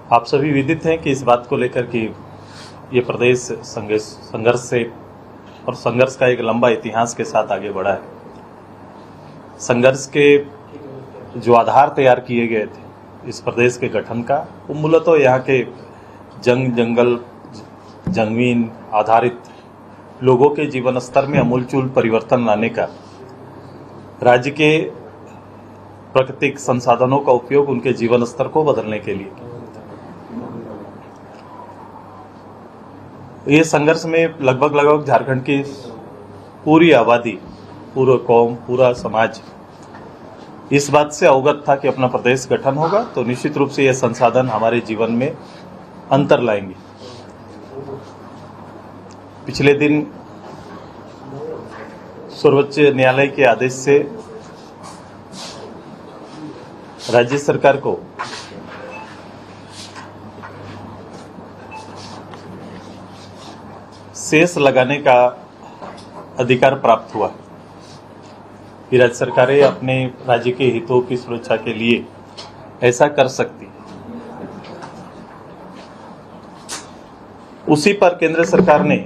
आप सभी विदित हैं कि इस बात को लेकर कि ये प्रदेश संघर्ष से और संघर्ष का एक लंबा इतिहास के साथ आगे बढ़ा है। संघर्ष के जो आधार तैयार किए गए थे इस प्रदेश के गठन का, वो मूलतः यहाँ के जंगल जंगीन आधारित लोगों के जीवन स्तर में अमूलचूल परिवर्तन लाने का, राज्य के प्राकृतिक संसाधनों का उपयोग उनके जीवन स्तर को बदलने के लिए। ये संघर्ष में लगभग झारखंड की पूरी आबादी, पूरा कौम, पूरा समाज इस बात से अवगत था कि अपना प्रदेश गठन होगा तो निश्चित रूप से ये संसाधन हमारे जीवन में अंतर लाएंगे। पिछले दिन सर्वोच्च न्यायालय के आदेश से राज्य सरकार को सेस लगाने का अधिकार प्राप्त हुआ कि राज्य सरकारें अपने राज्य के हितों की सुरक्षा के लिए ऐसा कर सकती है। उसी पर केंद्र सरकार ने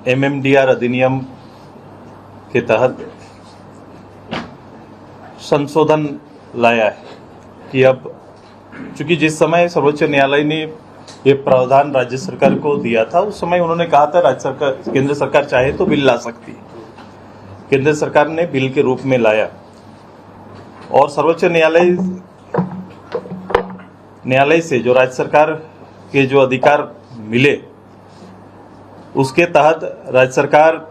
MMDR अधिनियम के तहत संशोधन लाया है कि अब चूंकि जिस समय सर्वोच्च न्यायालय ने ये प्रावधान राज्य सरकार को दिया था, उस समय उन्होंने कहा था केंद्र सरकार चाहे तो बिल ला सकती है। केंद्र सरकार ने बिल के रूप में लाया और सर्वोच्च न्यायालय से जो राज्य सरकार के जो अधिकार मिले उसके तहत राज्य सरकार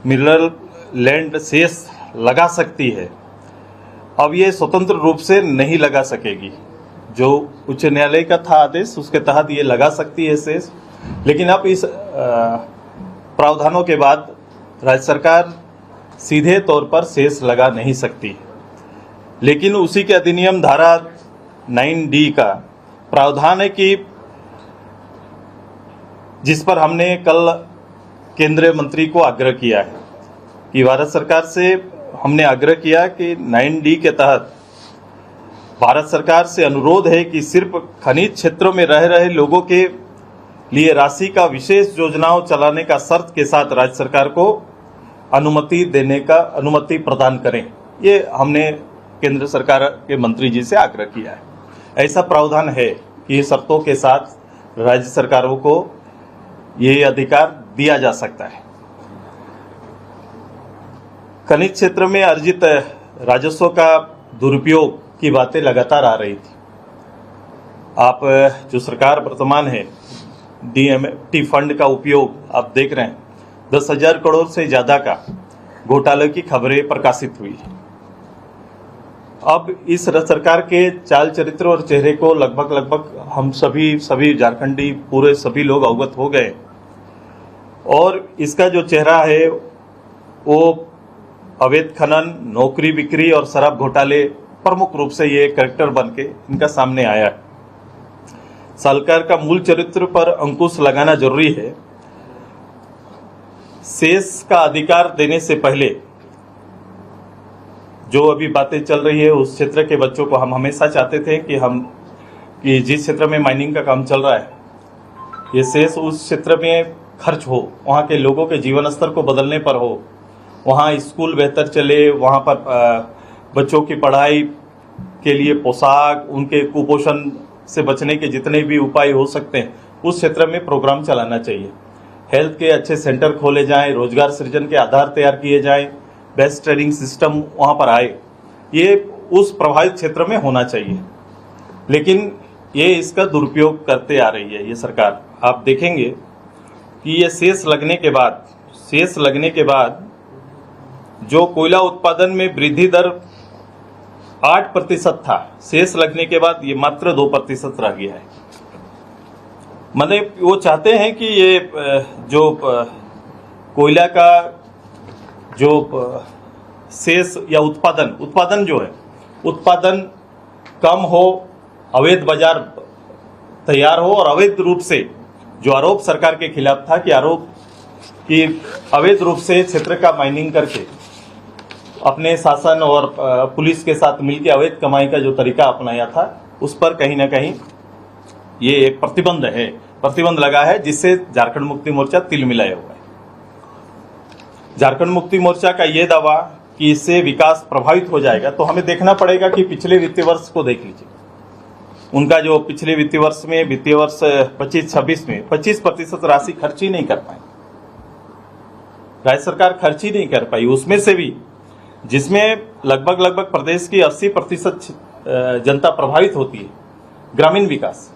मिनरल लैंड सेस लगा सकती है। अब ये स्वतंत्र रूप से नहीं लगा सकेगी। जो उच्च न्यायालय का था आदेश, उसके तहत ये लगा सकती है सेस, लेकिन अब इस प्रावधानों के बाद राज्य सरकार सीधे तौर पर सेस लगा नहीं सकती। लेकिन उसी के अधिनियम धारा 9D का प्रावधान है कि जिस पर हमने कल केंद्रीय मंत्री को आग्रह किया है कि भारत सरकार से हमने आग्रह किया कि 9D के तहत भारत सरकार से अनुरोध है कि सिर्फ खनिज क्षेत्रों में रह रहे लोगों के लिए राशि का विशेष योजनाओं चलाने का शर्त के साथ राज्य सरकार को अनुमति प्रदान करें। ये हमने केंद्र सरकार के मंत्री जी से आग्रह किया है। ऐसा प्रावधान है कि शर्तों के साथ राज्य सरकारों को ये अधिकार दिया जा सकता है। खनिज क्षेत्र में अर्जित राजस्व का दुरुपयोग की बातें लगातार आ रही थी। आप जो सरकार वर्तमान है, DMT फंड का उपयोग आप देख रहे हैं, 10,000 करोड़ से ज्यादा का घोटाले की खबरें प्रकाशित हुई। अब इस सरकार के चाल चरित्र और चेहरे को लगभग हम सभी झारखंडी पूरे सभी लोग अवगत हो गए और इसका जो चेहरा है वो अवैध खनन, नौकरी बिक्री और शराब घोटाले प्रमुख रूप से ये कैरेक्टर बन के इनका सामने आया है। सरकार का मूल चरित्र पर अंकुश लगाना जरूरी है। सेस का अधिकार देने से पहले जो अभी बातें चल रही है उस क्षेत्र के बच्चों को हम हमेशा चाहते थे कि जिस क्षेत्र में माइनिंग का काम चल रहा है ये सेस उस क्षेत्र में खर्च हो, वहाँ के लोगों के जीवन स्तर को बदलने पर हो, वहाँ स्कूल बेहतर चले, वहाँ पर बच्चों की पढ़ाई के लिए पोशाक, उनके कुपोषण से बचने के जितने भी उपाय हो सकते हैं उस क्षेत्र में प्रोग्राम चलाना चाहिए। हेल्थ के अच्छे सेंटर खोले जाएं, रोजगार सृजन के आधार तैयार किए जाएं, बेस्ट ट्रेनिंग सिस्टम वहाँ पर आए, ये उस प्रभावित क्षेत्र में होना चाहिए। लेकिन ये इसका दुरुपयोग करते आ रही है ये सरकार। आप देखेंगे कि ये सेस लगने के बाद जो कोयला उत्पादन में वृद्धि दर 8% था, सेस लगने के बाद ये मात्र 2% रह गया है। मतलब वो चाहते हैं कि ये जो कोयला का जो सेस या उत्पादन जो है, उत्पादन कम हो, अवैध बाजार तैयार हो और अवैध रूप से जो आरोप सरकार के खिलाफ था कि अवैध रूप से क्षेत्र का माइनिंग करके अपने शासन और पुलिस के साथ मिलकर अवैध कमाई का जो तरीका अपनाया था, उस पर कहीं ना कहीं ये एक प्रतिबंध लगा है, जिससे झारखंड मुक्ति मोर्चा तिल मिलाया हुआ है। झारखंड मुक्ति मोर्चा का ये दावा कि इससे विकास प्रभावित हो जाएगा, तो हमें देखना पड़ेगा कि पिछले वित्तीय वर्ष को देख लीजिए। उनका जो पिछले वित्तीय वर्ष में, वित्तीय वर्ष 25-26 में 25% राशि खर्च ही नहीं कर पाई, राज्य सरकार खर्च ही नहीं कर पाई। उसमें से भी जिसमें लगभग प्रदेश की 80% जनता प्रभावित होती है, ग्रामीण विकास,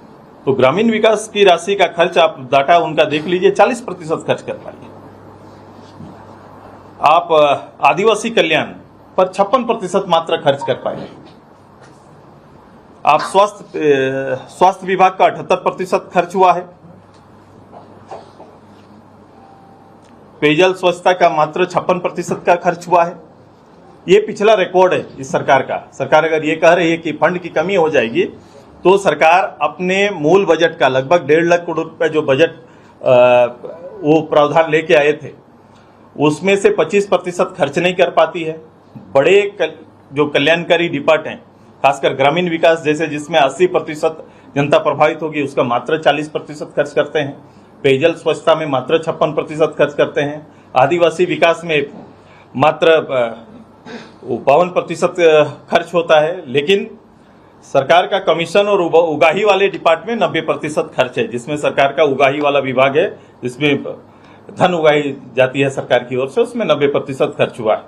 तो ग्रामीण विकास की राशि का खर्च आप डाटा उनका देख लीजिए, 40% खर्च कर पाइए। आप आदिवासी कल्याण पर 56% मात्र खर्च कर पाए। आप स्वास्थ्य विभाग का 78% खर्च हुआ है। पेयजल स्वच्छता का मात्र 56% का खर्च हुआ है। ये पिछला रिकॉर्ड है इस सरकार का। सरकार अगर ये कह रही है कि फंड की कमी हो जाएगी, तो सरकार अपने मूल बजट का लगभग 1.5 लाख करोड़ रुपए जो बजट वो प्रावधान लेके आए थे, उसमें से 25% खर्च नहीं कर पाती है। बड़े जो कल्याणकारी डिपार्ट हैं, खासकर ग्रामीण विकास जैसे, जिसमें 80% जनता प्रभावित होगी, उसका मात्र 40% खर्च करते हैं। पेयजल स्वच्छता में मात्र 56% खर्च करते हैं। आदिवासी विकास में मात्र 52% खर्च होता है। लेकिन सरकार का कमीशन और उगाही वाले डिपार्टमेंट में 90% खर्च है, जिसमें सरकार का उगाही वाला विभाग है, जिसमें धन उगाई जाती है सरकार की ओर से, उसमें 90% खर्च हुआ है।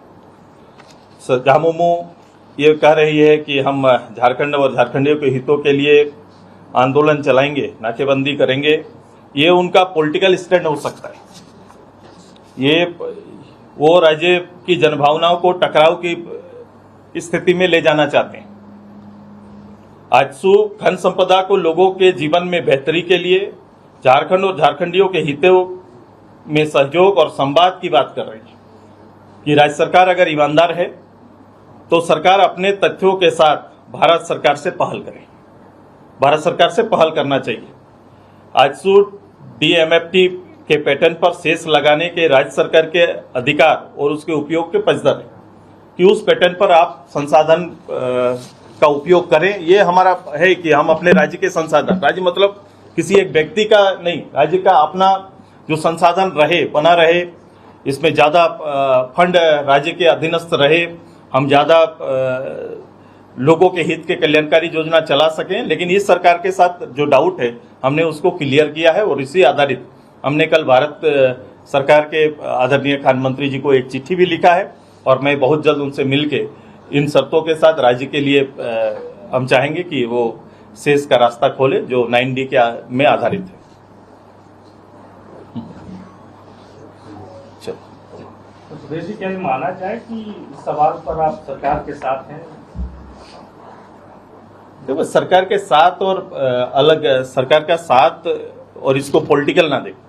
झामुमो ये कह रही है कि हम झारखंड और झारखंडियों के हितों के लिए आंदोलन चलाएंगे, नाकेबंदी करेंगे। ये उनका पॉलिटिकल स्टैंड हो सकता है। ये वो राज्य की जनभावनाओं को टकराव की स्थिति में ले जाना चाहते हैं। आजसू खन संपदा को लोगों के जीवन में बेहतरी के लिए झारखंड और झारखंडियों के हितों में सहयोग और संवाद की बात कर रही है कि राज्य सरकार अगर ईमानदार है तो सरकार अपने तथ्यों के साथ भारत सरकार से पहल करे। भारत सरकार से पहल करना चाहिए। आजसू DMFT के पैटर्न पर शेष लगाने के राज्य सरकार के अधिकार और उसके उपयोग के पक्षधर है कि उस पैटर्न पर आप संसाधन का उपयोग करें। ये हमारा है कि हम अपने राज्य के संसाधन, राज्य मतलब किसी एक व्यक्ति का नहीं, राज्य का अपना जो संसाधन रहे, बना रहे, इसमें ज़्यादा फंड राज्य के अधीनस्थ रहे, हम ज़्यादा लोगों के हित के कल्याणकारी योजना चला सकें। लेकिन इस सरकार के साथ जो डाउट है, हमने उसको क्लियर किया है और इसी आधारित हमने कल भारत सरकार के आदरणीय खान मंत्री जी को एक चिट्ठी भी लिखा है और मैं बहुत जल्द उनसे मिलके इन शर्तों के साथ राज्य के लिए हम चाहेंगे कि वो शेष का रास्ता खोले जो 9D के में आधारित है। सुरेश जी, क्या ये माना जाए कि इस सवाल पर आप सरकार के साथ हैं? देखो, सरकार के साथ और अलग, सरकार का साथ और इसको पॉलिटिकल ना देखें।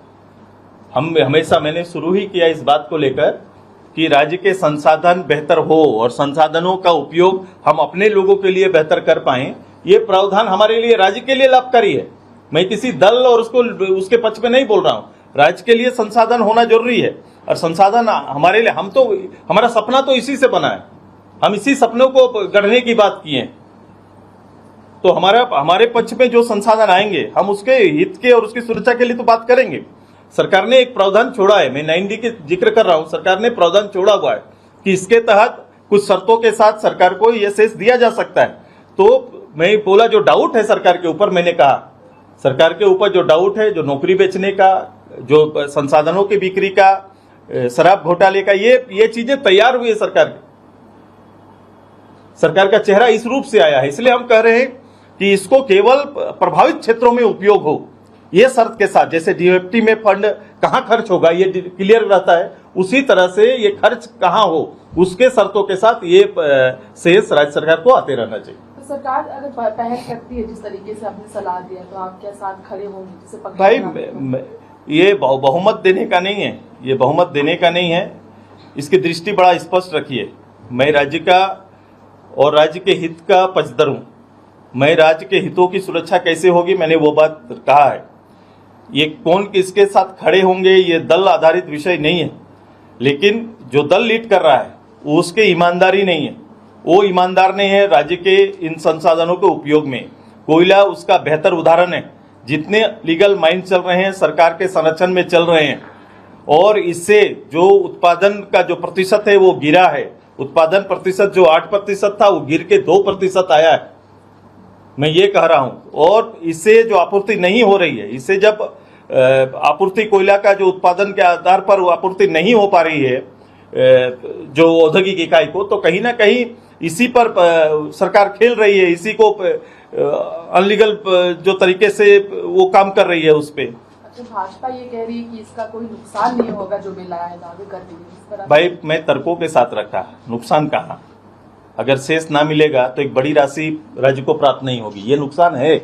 हम हमेशा, मैंने शुरू ही किया इस बात को लेकर कि राज्य के संसाधन बेहतर हो और संसाधनों का उपयोग हम अपने लोगों के लिए बेहतर कर पाएं, ये प्रावधान हमारे लिए, राज्य के लिए लाभकारी है। मैं किसी दल और उसके पक्ष में नहीं बोल रहा हूँ। राज्य के लिए संसाधन होना जरूरी है और संसाधन हमारे लिए, हमारा सपना तो इसी से बना है। हम इसी सपनों को गढ़ने की बात किए हैं। तो हमारे पक्ष में जो संसाधन आएंगे, हम उसके हित के और उसकी सुरक्षा के लिए तो बात करेंगे। सरकार ने एक प्रावधान छोड़ा है, मैं 9D के जिक्र कर रहा हूं, सरकार ने प्रावधान छोड़ा हुआ है कि इसके तहत कुछ शर्तों के साथ सरकार को यह शेष दिया जा सकता है। तो मैं बोला, जो डाउट है सरकार के ऊपर, मैंने कहा सरकार के ऊपर जो डाउट है, जो नौकरी बेचने का, जो संसाधनों की बिक्री का, शराब घोटाले का, ये चीजें तैयार हुई है सरकार का चेहरा इस रूप से आया है। इसलिए हम कह रहे हैं कि इसको केवल प्रभावित क्षेत्रों में उपयोग हो, ये शर्त के साथ। जैसे DMFT में फंड कहाँ खर्च होगा ये क्लियर रहता है, उसी तरह से ये खर्च कहाँ हो, उसके शर्तों के साथ ये शेष राज्य सरकार को आते रहना चाहिए। तो सरकार अगर पहल करती है जिस तरीके से आपने सलाह दिया, तो आप क्या साथ खड़े होंगे? जैसे भाई, ये बहुमत देने का नहीं है, ये बहुमत देने का नहीं है। इसकी दृष्टि बड़ा स्पष्ट रखिए। मैं राज्य का और राज्य के हित का पक्षधर हूँ। मैं राज्य के हितों की सुरक्षा कैसे होगी, मैंने वो बात कहा है। ये कौन किसके साथ खड़े होंगे, ये दल आधारित विषय नहीं है। लेकिन जो दल लीड कर रहा है वो उसके ईमानदारी नहीं है, वो ईमानदार नहीं है राज्य के इन संसाधनों के उपयोग में। कोयला उसका बेहतर उदाहरण है। जितने लीगल माइन चल रहे हैं सरकार के संरक्षण में चल रहे हैं, और इससे जो उत्पादन का जो प्रतिशत है वो गिरा है। उत्पादन प्रतिशत जो 8% था वो गिर के 2% आया है, मैं ये कह रहा हूं। और इससे जो आपूर्ति नहीं हो रही है, इससे जब आपूर्ति कोयला का जो उत्पादन के आधार पर वो आपूर्ति नहीं हो पा रही है जो औद्योगिक इकाई को, तो कहीं ना कहीं इसी पर सरकार खेल रही है, इसी को अनलीगल जो तरीके से वो काम कर रही है उस पे। अच्छा, भाजपा ये कह रही है कि इसका कोई नुकसान नहीं होगा जो बिल आया है, दावे कर रही है इस पर भाई मैं तर्कों के साथ रखा, नुकसान कहाँ? अगर शेष ना मिलेगा तो एक बड़ी राशि राज्य को प्राप्त नहीं होगी, ये नुकसान है,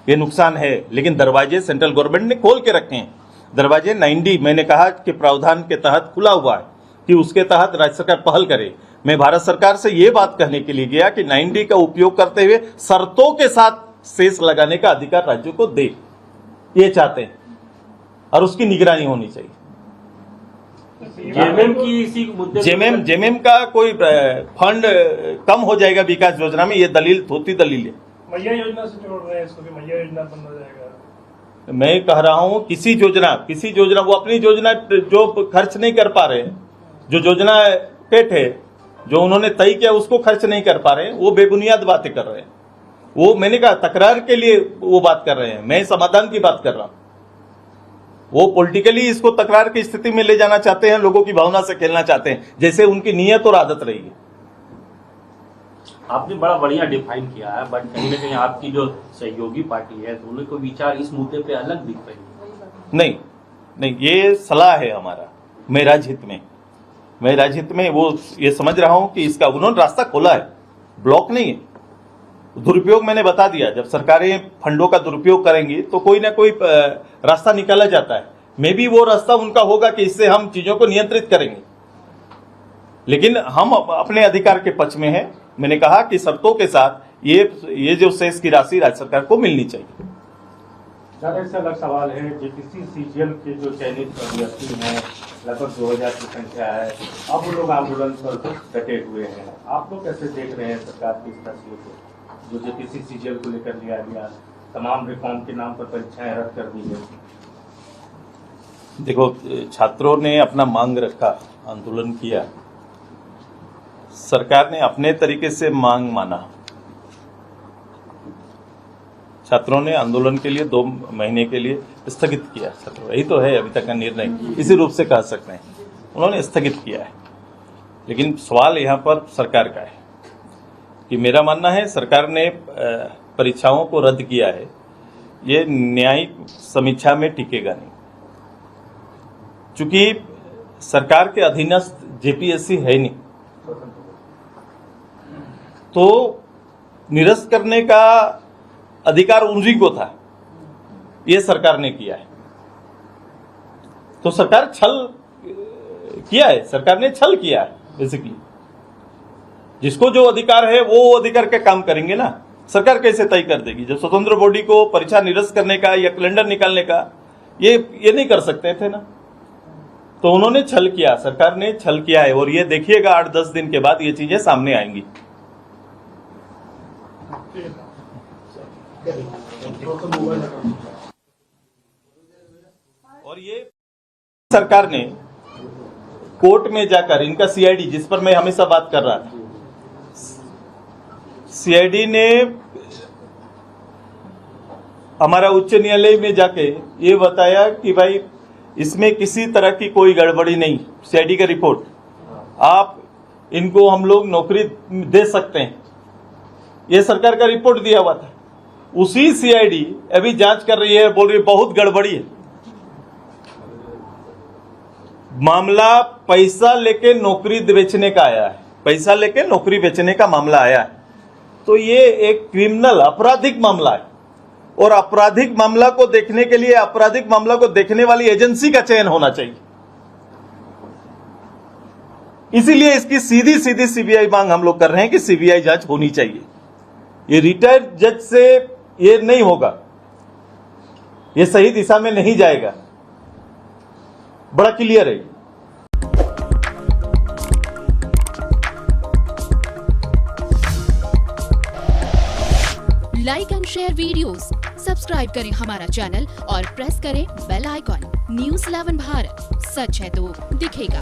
ये नुकसान है। लेकिन दरवाजे सेंट्रल गवर्नमेंट ने खोल के रखे हैं। दरवाजे 90 मैंने कहा कि प्रावधान के तहत खुला हुआ है कि उसके तहत राज्य सरकार पहल करे। मैं भारत सरकार से ये बात कहने के लिए गया कि 90 का उपयोग करते हुए शर्तों के साथ शेष लगाने का अधिकार राज्यों को दे, ये चाहते हैं, और उसकी निगरानी होनी चाहिए। जेएमएम की इसी मुद्दे जेएमएम का कोई फंड कम हो जाएगा विकास योजना में, ये दलील धोती दलील है। मैया योजना से जोड़ रहे हैं इसको कि मैया योजना बंद हो जाएगा। मैं कह रहा हूं किसी योजना वो अपनी योजना जो खर्च नहीं कर पा रहे, जो योजना पेट है जो उन्होंने तय किया उसको खर्च नहीं कर पा रहे, वो बेबुनियाद बातें कर रहे हैं। वो मैंने कहा तकरार के लिए वो बात कर रहे हैं, मैं समाधान की बात कर रहा हूं। वो पॉलिटिकली इसको तकरार की स्थिति में ले जाना चाहते हैं, लोगों की भावना से खेलना चाहते हैं, जैसे उनकी नीयत और आदत रही है। आपने बड़ा बढ़िया डिफाइन किया है, बट कहीं ना कहीं आपकी जो सहयोगी पार्टी है दोनों को विचार इस मुद्दे पे अलग दिख रही है। नहीं, ये सलाह है हमारा, मैं राजहित में वो ये समझ रहा हूं कि इसका उन्होंने रास्ता खोला है, ब्लॉक नहीं है। दुरुपयोग मैंने बता दिया, जब सरकारें फंडों का दुरुपयोग करेंगी तो कोई ना कोई रास्ता निकाला जाता है। मे भी वो रास्ता उनका होगा कि इससे हम चीजों को नियंत्रित करेंगे, लेकिन हम अपने अधिकार के पक्ष में हैं। मैंने कहा कि शर्तों के साथ ये जो शेष की राशि राज्य सरकार को मिलनी चाहिए। सर, इससे अलग सवाल है, जेपीसी सीजीएल के जो चयनित अभ्यर्थी हैं लगभग 2000 की संख्या है, अब वो लोग आंदोलन पर डटे हुए हैं। आप लोग कैसे देख रहे हैं सरकार की इस फैसले को, जो जेपीसी सीजीएल को लेकर लिया गया, तमाम रिफॉर्म के नाम पर परीक्षाएं रद्द कर दी गई? देखो, छात्रों ने अपना मांग रखा, आंदोलन किया, सरकार ने अपने तरीके से मांग माना। छात्रों ने आंदोलन के लिए 2 महीने के लिए स्थगित किया, यही तो है अभी तक का निर्णय, इसी रूप से कह सकते हैं, उन्होंने स्थगित किया है। लेकिन सवाल यहाँ पर सरकार का है कि मेरा मानना है सरकार ने परीक्षाओं को रद्द किया है, ये न्यायिक समीक्षा में टिकेगा नहीं, चूंकि सरकार के अधीनस्थ जेपीएससी है नहीं, तो निरस्त करने का अधिकार उन्हीं को था, ये सरकार ने किया है। तो सरकार सरकार ने छल किया है बेसिकली। जिसको जो अधिकार है वो अधिकार के काम करेंगे ना, सरकार कैसे तय कर देगी? जब स्वतंत्र बॉडी को परीक्षा निरस्त करने का या कैलेंडर निकालने का ये नहीं कर सकते थे ना, तो उन्होंने छल किया, सरकार ने छल किया है। और ये देखिएगा 8-10 दिन के बाद ये चीजें सामने आएंगी। और ये सरकार ने कोर्ट में जाकर इनका सीआईडी, जिस पर मैं हमेशा बात कर रहा था, सीआईडी ने हमारा उच्च न्यायालय में जाके ये बताया कि भाई इसमें किसी तरह की कोई गड़बड़ी नहीं, सीआईडी का रिपोर्ट, आप इनको हम लोग नौकरी दे सकते हैं, ये सरकार का रिपोर्ट दिया हुआ था। उसी सीआईडी अभी जांच कर रही है, बोल रही है बहुत गड़बड़ी है। मामला पैसा लेके नौकरी बेचने का आया है, पैसा लेके नौकरी बेचने का मामला आया है, तो ये एक क्रिमिनल आपराधिक मामला है। और आपराधिक मामला को देखने के लिए आपराधिक मामला को देखने वाली एजेंसी का चयन होना चाहिए। इसीलिए इसकी सीधी सीधी सीबीआई मांग हम लोग कर रहे हैं कि सीबीआई जांच होनी चाहिए। ये रिटायर्ड जज से ये नहीं होगा, ये सही दिशा में नहीं जाएगा, बड़ा क्लियर है। Like and share videos, subscribe करें हमारा चैनल और प्रेस करें बेल आइकॉन। News 11 भारत, सच है तो दिखेगा।